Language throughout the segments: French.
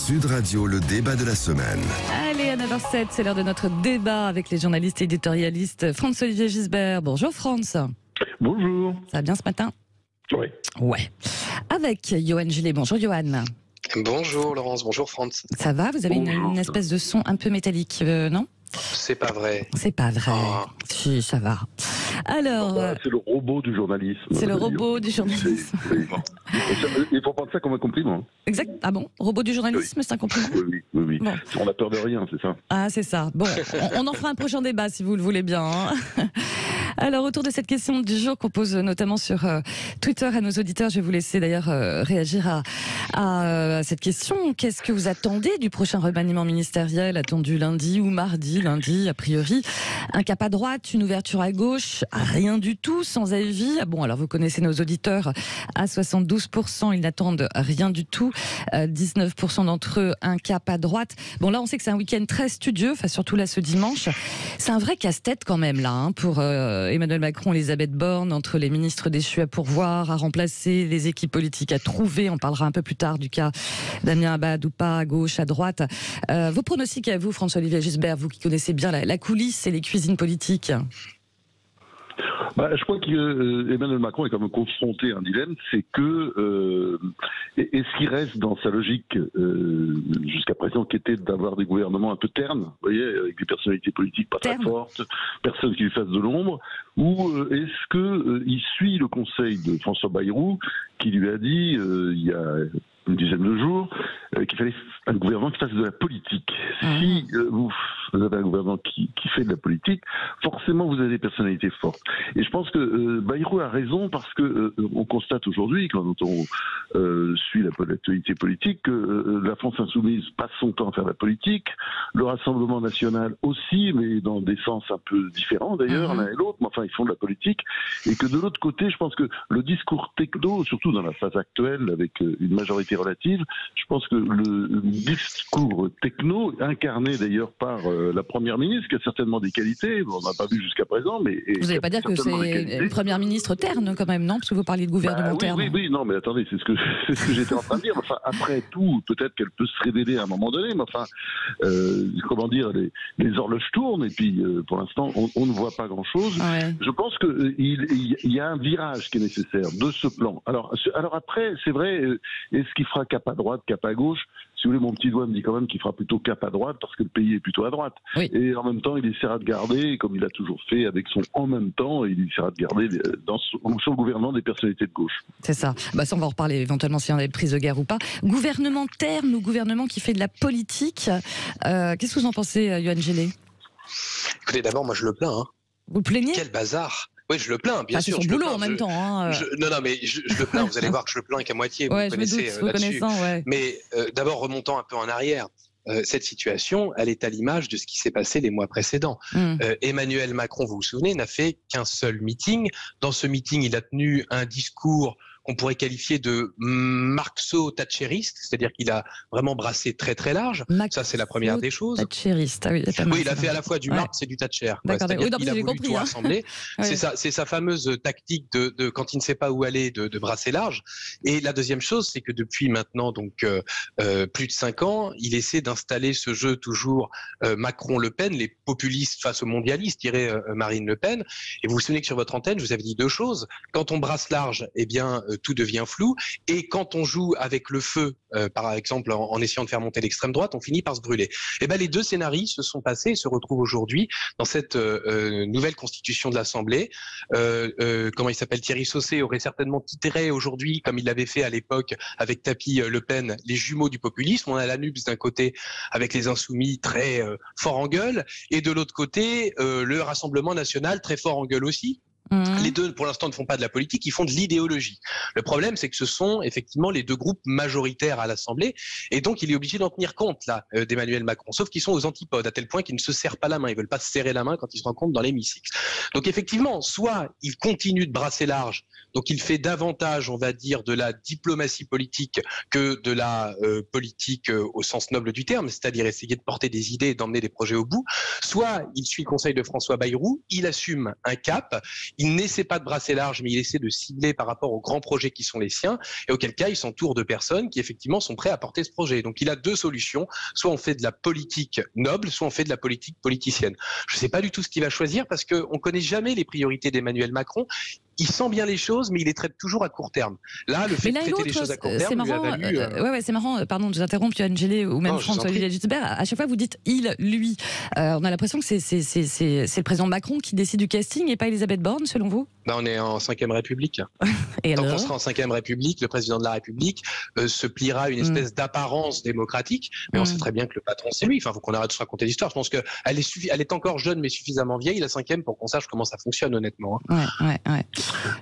Sud Radio, le débat de la semaine. Allez, à 9h07, c'est l'heure de notre débat avec les journalistes et éditorialistes Franz-Olivier Gisbert. Bonjour Franz. Bonjour. Ça va bien ce matin? Oui. Ouais. Avec Yoann Gillet. Bonjour Yoann. Bonjour Laurence, bonjour Franz. Ça va? Vous avez une espèce de son un peu métallique, non? C'est pas vrai. C'est pas vrai. Oh. Si, ça va. Alors, C'est le robot du journalisme. c'est le robot du journalisme. Il faut prendre ça comme un compliment. Exact. Ah bon? Robot du journalisme, c'est un compliment? Oui. Bon. On a peur de rien, c'est ça. Ah, c'est ça. Bon, on en fera un prochain débat si vous le voulez bien. Hein. Alors, autour de cette question du jour qu'on pose notamment sur Twitter à nos auditeurs, je vais vous laisser d'ailleurs réagir à cette question. Qu'est-ce que vous attendez du prochain remaniement ministériel attendu lundi ou mardi? Lundi, a priori. Un cap à droite, une ouverture à gauche, rien du tout, sans avis. Bon, alors vous connaissez nos auditeurs. À 72%, ils n'attendent rien du tout. 19% d'entre eux, un cap à droite. Bon, là, on sait que c'est un week-end très studieux, enfin, surtout là, ce dimanche. C'est un vrai casse-tête quand même, là, hein, pour Emmanuel Macron, Elisabeth Borne, entre les ministres déchus à pourvoir, à remplacer, les équipes politiques à trouver. On parlera un peu plus tard du cas Damien Abad ou pas, à gauche, à droite. Vos pronostics à vous, François-Olivier Gisbert, vous qui connaissez bien la coulisse et les cuisines politiques. Je crois qu'Emmanuel Macron est quand même confronté à un dilemme, c'est que est-ce qu'il reste dans sa logique jusqu'à présent qui était d'avoir des gouvernements un peu ternes, vous voyez, avec des personnalités politiques pas très fortes, personne qui lui fasse de l'ombre, ou est-ce qu'il suit le conseil de François Bayrou qui lui a dit il y a une dizaine de jours qu'il fallait un gouvernement qui fasse de la politique. Si vous avez un gouvernement qui fait de la politique, forcément vous avez des personnalités fortes. Et je pense que Bayrou a raison parce que on constate aujourd'hui, quand on suit l'actualité politique, que la France insoumise passe son temps à faire de la politique, le Rassemblement national aussi, mais dans des sens un peu différents d'ailleurs, l'un et l'autre, mais enfin ils font de la politique, et que de l'autre côté, je pense que le discours techno, surtout dans la phase actuelle, avec une majorité relative, je pense que le discours techno, incarné d'ailleurs par la Première ministre, qui a certainement des qualités, on n'a pas vu jusqu'à présent, mais... Vous n'allez pas dire que c'est une Première ministre terne quand même, non? Parce que vous parliez de gouvernement terne. Oui, non, mais attendez, c'est ce que j'étais en train de dire. Enfin, après tout, peut-être qu'elle peut se révéler à un moment donné, mais enfin, comment dire, les horloges tournent, et puis pour l'instant, on ne voit pas grand-chose. Ouais. Je pense qu'il y a un virage qui est nécessaire de ce plan. Alors après, c'est vrai, est-ce qu'il fera cap à droite, cap à gauche? Si vous voulez, mon petit doigt me dit quand même qu'il fera plutôt cap à droite parce que le pays est plutôt à droite. Oui. Et en même temps, il essaiera de garder, comme il a toujours fait avec son en même temps, il essaiera de garder dans son gouvernement des personnalités de gauche. C'est ça. Ça, on va en reparler éventuellement si on a des prises de guerre ou pas. Gouvernement terne ou gouvernement qui fait de la politique, qu'est-ce que vous en pensez, Yoann Gillet? Écoutez, d'abord, moi je le plains. Hein. Vous le plaignez? Quel bazar! Oui, je le plains, bien sûr. C'est son boulot en même temps. Hein. Non, mais je le plains. Vous allez voir que je le plains qu'à moitié. Vous connaissez là-dessus. Ouais. Mais d'abord, remontons un peu en arrière. Cette situation, elle est à l'image de ce qui s'est passé les mois précédents. Emmanuel Macron, vous vous souvenez, n'a fait qu'un seul meeting. Dans ce meeting, il a tenu un discours qu'on pourrait qualifier de marxo-thatchériste, c'est-à-dire qu'il a vraiment brassé très très large. Ça, c'est la première des choses. Thatchériste, oui. Il a fait à la fois du Marx et du Thatcher. C'est-à-dire qu'il a voulu tout rassembler. C'est sa fameuse tactique de quand il ne sait pas où aller, de brasser large. Et la deuxième chose, c'est que depuis maintenant donc plus de 5 ans, il essaie d'installer ce jeu toujours Macron-Le Pen, les populistes face aux mondialistes, dirait Marine Le Pen. Et vous vous souvenez que sur votre antenne, je vous avais dit deux choses. Quand on brasse large, eh bien tout devient flou, et quand on joue avec le feu, par exemple en essayant de faire monter l'extrême droite, on finit par se brûler. Et les deux scénarios se sont passés et se retrouvent aujourd'hui dans cette nouvelle constitution de l'Assemblée. Comment il s'appelle, Thierry Sausset aurait certainement titré aujourd'hui, comme il l'avait fait à l'époque avec Tapi Le Pen, les jumeaux du populisme. On a la NUPS d'un côté avec les Insoumis très fort en gueule, et de l'autre côté le Rassemblement national très fort en gueule aussi. Les deux, pour l'instant, ne font pas de la politique, ils font de l'idéologie. Le problème, c'est que ce sont effectivement les deux groupes majoritaires à l'Assemblée, et donc il est obligé d'en tenir compte là d'Emmanuel Macron. Sauf qu'ils sont aux antipodes, à tel point qu'ils ne se serrent pas la main. Ils veulent pas se serrer la main quand ils se rencontrent dans l'hémicycle. Donc effectivement, soit il continue de brasser large, donc il fait davantage, on va dire, de la diplomatie politique que de la politique au sens noble du terme, c'est-à-dire essayer de porter des idées et d'emmener des projets au bout. Soit il suit le conseil de François Bayrou, il assume un cap. il n'essaie pas de brasser large, mais il essaie de cibler par rapport aux grands projets qui sont les siens, et auquel cas il s'entoure de personnes qui effectivement sont prêts à porter ce projet. Donc il a deux solutions, soit on fait de la politique noble, soit on fait de la politique politicienne. Je ne sais pas du tout ce qu'il va choisir parce qu'on ne connaît jamais les priorités d'Emmanuel Macron. Il sent bien les choses, mais il les traite toujours à court terme. Là, le fait de traiter les choses à court terme lui a valu... c'est marrant, pardon de vous interrompre, Johan Gillet ou même François-Olivier Gisbert. À chaque fois, vous dites il, lui. On a l'impression que c'est le président Macron qui décide du casting et pas Elisabeth Borne, selon vous? On est en 5e République. Et tant qu'on sera en 5e République, le président de la République se pliera à une espèce d'apparence démocratique, mais on sait très bien que le patron, c'est lui. Enfin, il faut qu'on arrête de se raconter l'histoire. Je pense qu'elle est encore jeune, mais suffisamment vieille, la 5e, pour qu'on sache comment ça fonctionne, honnêtement. Ouais.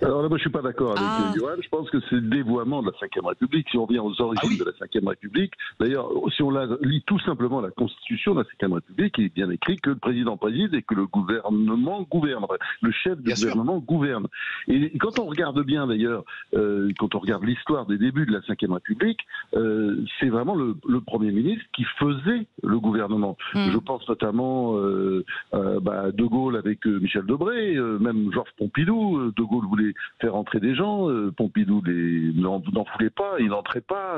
Alors là, moi, je suis pas d'accord avec Johan. Je pense que c'est le dévoiement de la 5e République. Si on revient aux origines de la 5e République, d'ailleurs, si on lit tout simplement la Constitution de la 5e République, il est bien écrit que le président préside et que le gouvernement gouverne. Le chef du gouvernement gouverne. Et quand on regarde bien, d'ailleurs, quand on regarde l'histoire des débuts de la 5e République, c'est vraiment le Premier ministre qui faisait le gouvernement. Je pense notamment De Gaulle avec Michel Debré, même Georges Pompidou. De Gaulle voulait faire entrer des gens, Pompidou n'en voulait pas, il n'entrait pas.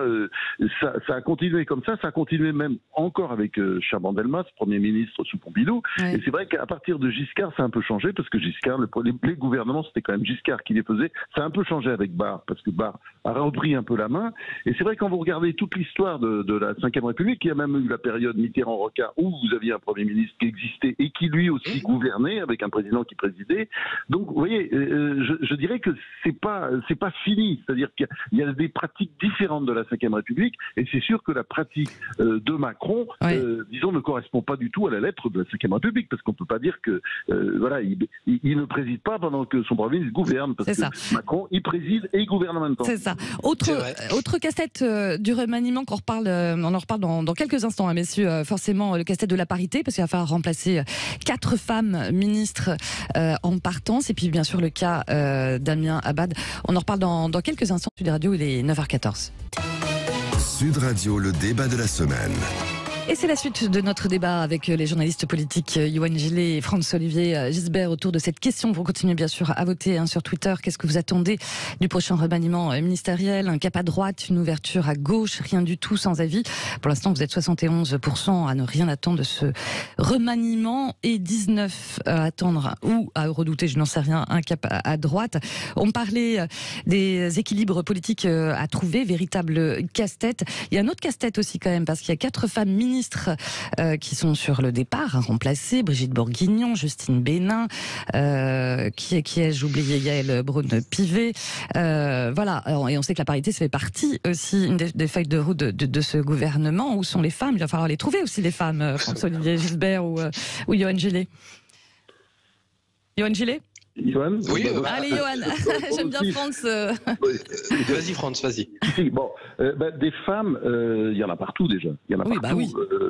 Ça a continué comme ça a continué même encore avec Chaban-Delmas, Premier ministre sous Pompidou. Et c'est vrai qu'à partir de Giscard, ça a un peu changé, parce que Giscard, les gouvernements, c'était quand même Giscard qui les faisait. Ça a un peu changé avec Barre, parce que Barre a repris un peu la main. Et c'est vrai, quand vous regardez toute l'histoire de la 5e République, il y a même eu la période Mitterrand-Rocard, où vous aviez un Premier ministre qui existait et qui lui aussi gouvernait, avec un président qui présidait. Donc, vous voyez, je dirais que c'est pas fini. C'est-à-dire qu'il y a des pratiques différentes de la 5e République, et c'est sûr que la pratique de Macron, disons, ne correspond pas du tout à la lettre de la 5e République, parce qu'on peut pas dire que, il ne préside pas pendant que son Premier ministre gouverne, parce que Macron, il préside et il gouverne en même temps. C'est ça. Autre casse-tête du remaniement, on en reparle dans quelques instants, hein, messieurs, forcément, le casse-tête de la parité, parce qu'il va falloir remplacer 4 femmes ministres en partance, et puis bien sûr le cas Damien Abad. On en reparle dans quelques instants. Sud Radio, il est 9h14. Sud Radio, le débat de la semaine. Et c'est la suite de notre débat avec les journalistes politiques Johan Gillet et François-Olivier Gisbert autour de cette question. Vous continuez bien sûr à voter sur Twitter. Qu'est-ce que vous attendez du prochain remaniement ministériel? Un cap à droite, une ouverture à gauche, rien du tout, sans avis. Pour l'instant, vous êtes 71% à ne rien attendre de ce remaniement et 19% à attendre ou à redouter, je n'en sais rien, un cap à droite. On parlait des équilibres politiques à trouver, véritable casse-tête. Il y a un autre casse-tête aussi quand même, parce qu'il y a 4 femmes ministres qui sont sur le départ, remplacées. Brigitte Bourguignon, Justine Bénin, qui ai-je oublié, Yaël Braun-Pivet. Voilà. Et on sait que la parité, ça fait partie aussi une des feuilles de route de ce gouvernement. Où sont les femmes? Il va falloir les trouver aussi, les femmes, François-Olivier Gisbert ou Johan Gillet. Johan Gillet? Johan? Oui, allez, Johan, j'aime bien France. Vas-y, France, vas-y. Bon, des femmes, il y en a partout déjà. Il y en a partout.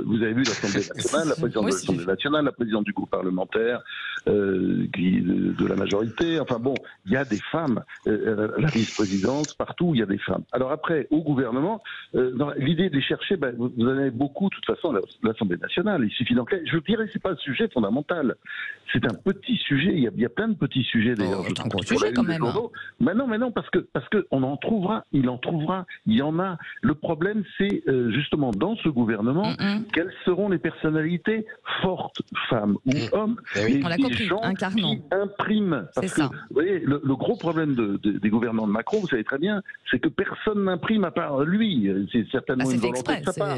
Vous avez vu l'Assemblée nationale, la présidente de l'Assemblée nationale, la présidente du groupe parlementaire, de la majorité. Enfin bon, il y a des femmes. La vice-présidence, partout, il y a des femmes. Alors après, au gouvernement, l'idée de les chercher, vous en avez beaucoup, de toute façon, à l'Assemblée nationale. Il suffit d'enquêter. Je dirais que c'est pas le sujet fondamental. C'est un petit sujet. Il y a plein de petits sujets d'ailleurs. C'est un gros sujet quand même. Mais non, parce que on en trouvera, il y en a. Le problème, c'est justement dans ce gouvernement, quelles seront les personnalités fortes, femmes ou hommes, et les gens qui impriment. Parce que, vous voyez, le gros problème des gouvernements de Macron, vous savez très bien, c'est que personne n'imprime à part lui. C'est certainement une volonté de sa part.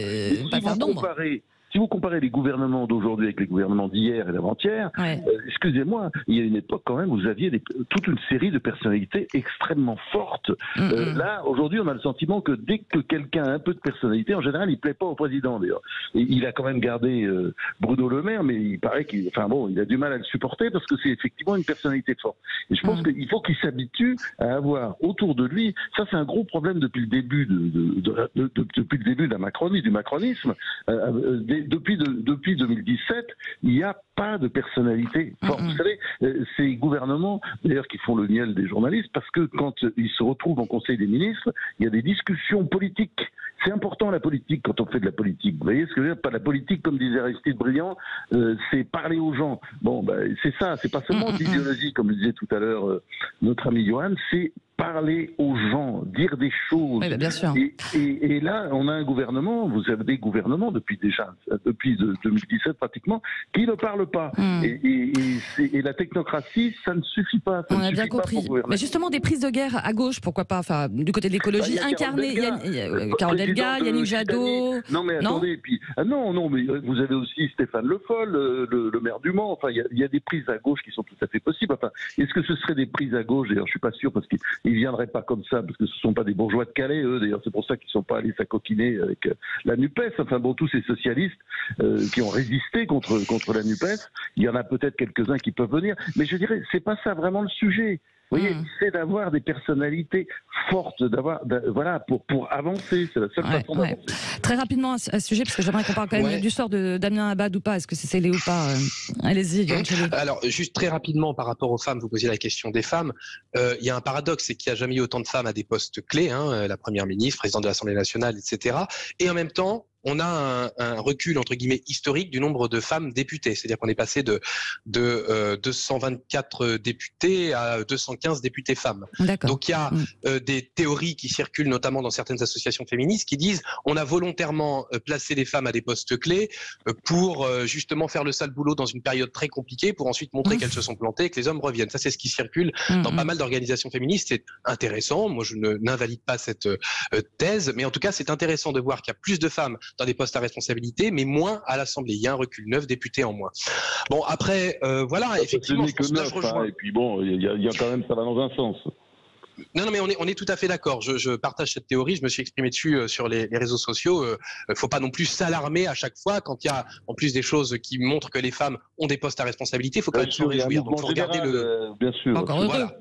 Si vous comparez les gouvernements d'aujourd'hui avec les gouvernements d'hier et d'avant-hier, excusez-moi, il y a une époque quand même où vous aviez toute une série de personnalités extrêmement fortes. Là, aujourd'hui, on a le sentiment que dès que quelqu'un a un peu de personnalité, en général, il ne plaît pas au président d'ailleurs. Et il a quand même gardé Bruno Le Maire, mais il paraît qu'il a du mal à le supporter parce que c'est effectivement une personnalité forte. Et je pense qu'il faut qu'il s'habitue à avoir autour de lui, ça c'est un gros problème depuis le début depuis le début du macronisme, depuis 2017, il n'y a pas de personnalité forte. Vous savez, ces gouvernements, d'ailleurs, qui font le miel des journalistes, parce que quand ils se retrouvent en Conseil des ministres, il y a des discussions politiques. C'est important la politique quand on fait de la politique. Vous voyez ce que je veux dire? Pas la politique, comme disait Aristide Briand, c'est parler aux gens. Bon, c'est ça, c'est pas seulement de l'idéologie, comme le disait tout à l'heure notre ami Johan, c'est parler aux gens, dire des choses. Oui, bien sûr. Et là, on a un gouvernement, vous avez des gouvernements depuis 2017 pratiquement, qui ne parlent pas. Et la technocratie, ça ne suffit pas. On a bien compris. Mais justement, des prises de guerre à gauche, pourquoi pas, enfin, du côté de l'écologie, incarnées. Il y a Carole Delga, Yannick Jadot. Non, mais attendez, puis, non, mais vous avez aussi Stéphane Le Foll, le maire du Mans. Enfin, il y a des prises à gauche qui sont tout à fait possibles. Enfin, est-ce que ce serait des prises à gauche? D'ailleurs, je suis pas sûr, parce qu'ils viendraient pas comme ça, parce que ce sont pas des bourgeois de Calais, eux. D'ailleurs, c'est pour ça qu'ils sont pas allés s'acoquiner avec la NUPES. Enfin bon, tous ces socialistes qui ont résisté contre la NUPES, il y en a peut-être quelques-uns qui peuvent venir. Mais je dirais, c'est pas ça vraiment le sujet. Vous voyez, c'est d'avoir des personnalités fortes, voilà, pour avancer. C'est la seule façon d'avancer. Très rapidement à ce sujet, parce que j'aimerais qu'on parle quand même du sort de Damien Abad ou pas. Est-ce que c'est scellé ou pas? Allez-y. Alors, juste très rapidement par rapport aux femmes, vous posiez la question des femmes. Il y a un paradoxe, c'est qu'il n'y a jamais eu autant de femmes à des postes clés, la première ministre, présidente de l'Assemblée nationale, etc. Et en même temps, on a un recul, entre guillemets, historique du nombre de femmes députées. C'est-à-dire qu'on est passé de 224 députés à 215 députés femmes. Donc il y a des théories qui circulent, notamment dans certaines associations féministes, qui disent on a volontairement placé les femmes à des postes clés pour justement faire le sale boulot dans une période très compliquée, pour ensuite montrer qu'elles se sont plantées et que les hommes reviennent. Ça, c'est ce qui circule dans pas mal d'organisations féministes. C'est intéressant. Moi, je n'invalide pas cette thèse, mais en tout cas, c'est intéressant de voir qu'il y a plus de femmes dans des postes à responsabilité, mais moins à l'Assemblée. Il y a un recul, 9 députés en moins. Bon, après, voilà, effectivement, ce n'est que 9, et puis bon, il y a quand même, ça va dans un sens. Non, mais on est tout à fait d'accord. Je partage cette théorie. Je me suis exprimé dessus sur les réseaux sociaux. Faut pas non plus s'alarmer à chaque fois quand il y a en plus des choses qui montrent que les femmes ont des postes à responsabilité. Il faut quand même se réjouir. Donc, faut regarder bien sûr. Voilà,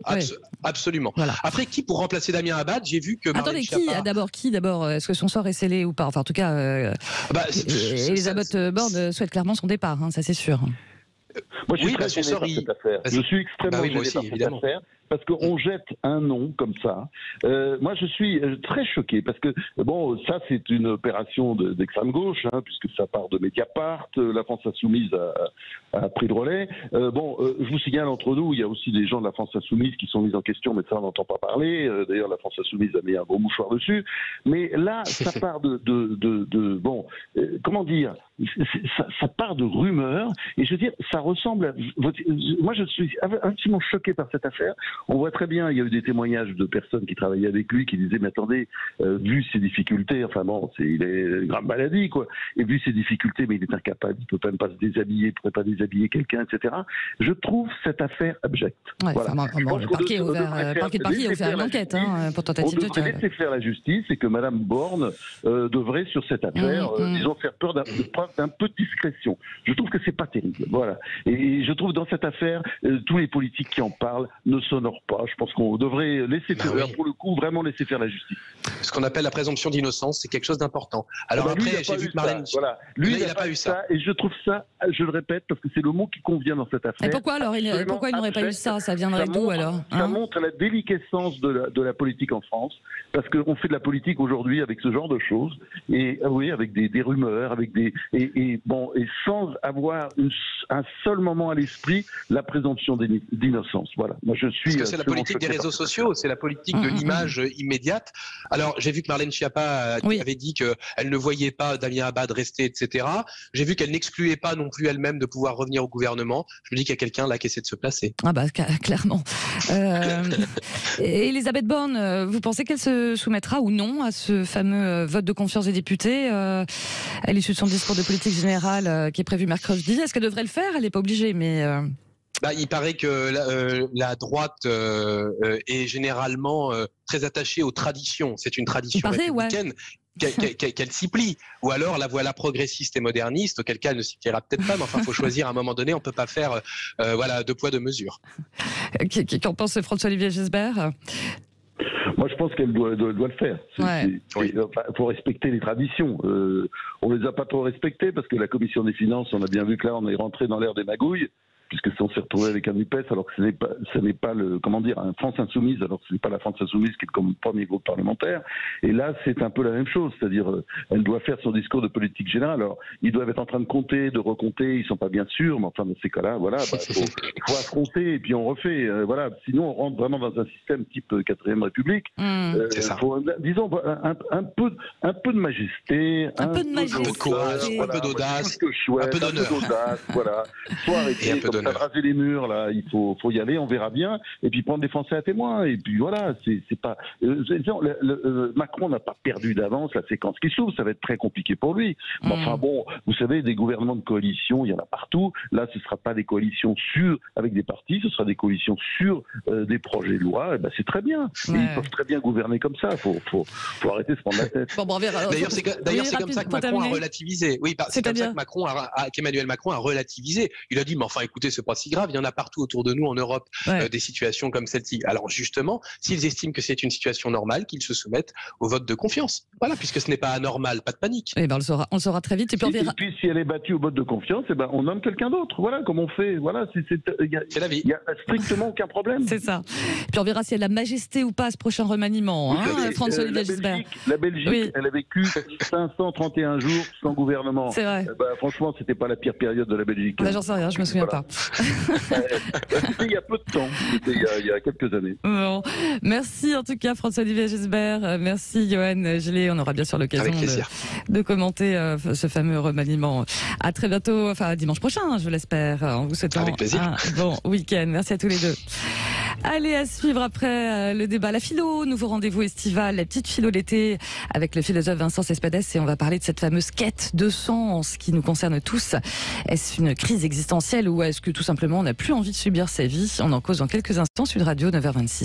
absolument. Voilà. Après, qui pour remplacer Damien Abad? J'ai vu que. Attendez, qui d'abord Est-ce que son sort est scellé ou pas? Enfin, en tout cas, Elisabeth Borne souhaite clairement son départ. Ça, c'est sûr. Moi, je suis très gêné par cette affaire. Je suis extrêmement gêné par cette affaire. Parce qu'on jette un nom comme ça. Moi, je suis très choqué parce que, bon, ça, c'est une opération d'extrême gauche, puisque ça part de Mediapart. La France Insoumise a pris le relais. Je vous signale, entre nous, il y a aussi des gens de la France Insoumise qui sont mis en question, mais ça, on n'entend pas parler. D'ailleurs, la France Insoumise a mis un gros mouchoir dessus. Mais là, ça part comment dire, ça part de rumeurs. Et je veux dire, ça ressemble à... Moi, je suis absolument choqué par cette affaire. On voit très bien, il y a eu des témoignages de personnes qui travaillaient avec lui qui disaient, mais attendez, vu ses difficultés, enfin bon, il est une grave maladie, quoi, et vu ses difficultés, mais il est incapable, il ne peut même pas se déshabiller, il ne pourrait pas déshabiller quelqu'un, etc. Je trouve cette affaire abjecte. Voilà. Le parquet a ouvert une enquête pour tentative de viol. On devrait laisser faire la justice et que Mme Borne devrait, sur cette affaire, disons, faire preuve d'un peu de discrétion. Je trouve que c'est pas terrible. Voilà. Et je trouve dans cette affaire, tous les politiques qui en parlent ne s'honorent pas. Je pense qu'on devrait laisser faire, pour le coup, vraiment laisser faire la justice. Ce qu'on appelle la présomption d'innocence, c'est quelque chose d'important. Alors après, j'ai vu que Marlène... Voilà. Lui, il n'a pas eu ça. Et je trouve ça, je le répète, parce que c'est le mot qui convient dans cette affaire. Et pourquoi alors pourquoi il n'aurait pas eu ça? Ça viendrait d'où alors? Ça montre la déliquescence de la politique en France, parce qu'on fait de la politique aujourd'hui avec ce genre de choses, et oui, avec des rumeurs, avec et sans avoir un seul moment à l'esprit la présomption d'innocence. Voilà. Moi, je suis. Parce que c'est la politique des réseaux sociaux, c'est la politique de l'image immédiate. Alors, j'ai vu que Marlène Schiappa avait dit qu'elle ne voyait pas Damien Abad rester, etc. J'ai vu qu'elle n'excluait pas non plus elle-même de pouvoir revenir au gouvernement. Je me dis qu'il y a quelqu'un là qui essaie de se placer. Ah bah clairement. Elisabeth Borne, vous pensez qu'elle se soumettra ou non à ce fameux vote de confiance des députés à l'issue de son discours de politique générale qui est prévu mercredi? Est-ce qu'elle devrait le faire? Elle n'est pas obligée, mais... il paraît que la droite est généralement très attachée aux traditions. C'est une tradition républicaine. Qu'elle s'y plie, ou alors la voilà progressiste et moderniste, auquel cas elle ne s'y pliera peut-être pas, mais enfin il faut choisir à un moment donné, on ne peut pas faire deux poids deux mesures. Qu'en pense François-Olivier Gisbert? Moi, je pense qu'elle doit le faire. Faut respecter les traditions. On les a pas trop respectées parce que la commission des finances, on a bien vu que là, on est rentré dans l'ère des magouilles. Puisque on s'est retrouvé avec un NUPES, alors que ce n'est pas un France Insoumise, alors que ce n'est pas la France Insoumise qui est comme premier groupe parlementaire. Et là, c'est un peu la même chose, c'est-à-dire, elle doit faire son discours de politique générale. Alors, ils doivent être en train de compter, de recompter, ils sont pas bien sûrs, mais enfin, dans ces cas-là, voilà, faut affronter et puis on refait, voilà. Sinon, on rentre vraiment dans un système type 4ème République. C'est ça. Disons, un peu de majesté, un peu de courage, un peu d'audace, un peu d'honneur. Voilà. Faut arrêter. Ça raser les murs, là, il faut y aller, on verra bien, et puis prendre les Français à témoin, et puis voilà, c'est pas... Macron n'a pas perdu d'avance la séquence qui s'ouvre, ça va être très compliqué pour lui. Mais enfin bon, vous savez, des gouvernements de coalition, il y en a partout, là ce ne sera pas des coalitions sûres avec des partis, ce sera des coalitions sûres des projets de loi, et ben c'est très bien, et ils peuvent très bien gouverner comme ça, faut arrêter de se prendre la tête. D'ailleurs, c'est comme ça que Macron a relativisé. Oui, c'est comme ça que qu'Emmanuel Macron a relativisé. Il a dit, mais enfin, écoutez, c'est pas si grave, il y en a partout autour de nous en Europe, des situations comme celle-ci. Alors justement, s'ils estiment que c'est une situation normale, qu'ils se soumettent au vote de confiance. Voilà, puisque ce n'est pas anormal, pas de panique. Eh ben, on le saura très vite. Et puis si elle est battue au vote de confiance, eh ben, on nomme quelqu'un d'autre. Voilà, comme on fait. Voilà, c'est la vie. Il n'y a strictement aucun problème. C'est ça. Puis on verra si elle a majesté ou pas ce prochain remaniement. François-Olivier Gisbert. La Belgique, elle a vécu 531 jours sans gouvernement. C'est vrai. Franchement, c'était pas la pire période de la Belgique. J'en sais rien, je me souviens pas. C'était il y a peu de temps, c'était il y a quelques années. Bon. Merci en tout cas François-Olivier Gisbert, merci Johan Gillet, on aura bien sûr l'occasion de commenter ce fameux remaniement. À très bientôt, enfin dimanche prochain, je l'espère, en vous souhaitant un bon week-end. Merci à tous les deux. Allez, à suivre après le débat La Philo, nouveau rendez-vous estival, la petite philo l'été avec le philosophe Vincent Cespedes, et on va parler de cette fameuse quête de sens qui nous concerne tous. Est-ce une crise existentielle ou est-ce que tout simplement on n'a plus envie de subir sa vie? On en cause dans quelques instants. Sud Radio 9h26.